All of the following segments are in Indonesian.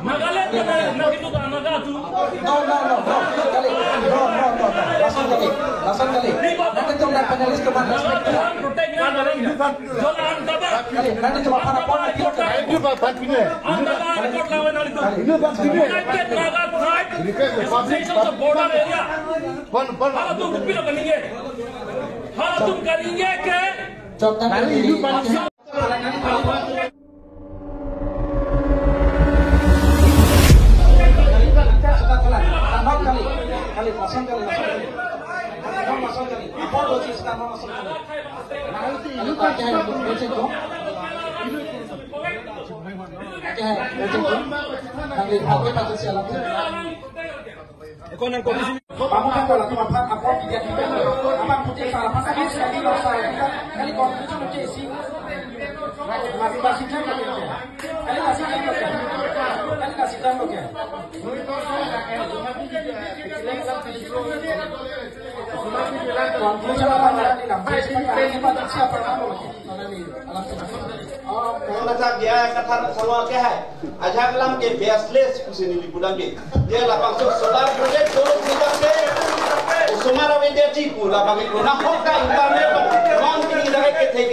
Nagaland ka na nakito ka nagatu. No. Lasan kali. Nanti cuma panelis teman respect. Protect na galing. Jonan taba. Nanti cuma panapon lagi. Ini Pak Patine. Anda ka record lawan alito. Ini Pak Patine. United Naga Tribe. Association of border area. Pan. Hala तुम पिलो करेंगे. हाला तुम करेंगे के Contoh kali. Kali pasang kali. Masuk kali. Apa dosi sekarang masuk kali. Ini kan cahaya dosi kok. Cahaya dosi kok. Kali pakai pakai sialan. Ekonomi komisi. Kamu kan kalau cuma apa tiga tiga. Apa putih salah apa kan sekali kalau saya kali komisi cuma cesi. Masih kan kali masih kan kali kasih tahu ke. Macam dia kata semua ke hai, aja kelam ke baseless kusini liburan ke, dia lapang solar project dulu kita ke, usumara media cipu lapang itu, nah hoka internet, mau tinggi dah ke TV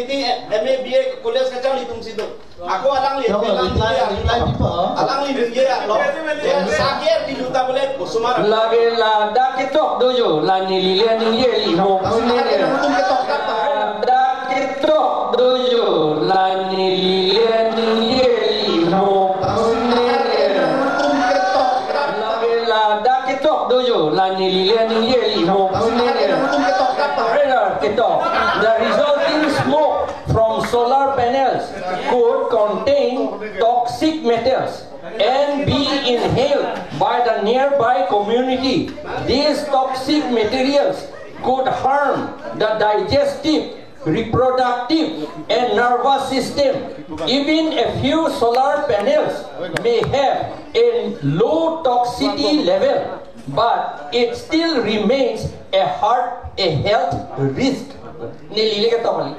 MBA kuliah kacau di tung situ, aku alang lihat dia, dia sakit di duta boleh usumara. Lagi dak ketok dojo, lani lilian ni mo punya ni. Dak ketok dojo, lani lilian ni mo punya ni. Lagi dak ketok dojo, lani lilian ni mo punya ni. Ketok. The resulting smoke from solar panels could contain toxic metals and be inhaled by the nearby community. These toxic materials could harm the digestive, reproductive, and nervous system. Even a few solar panels may have a low toxicity level, but it still remains a health risk. Nililigat ako.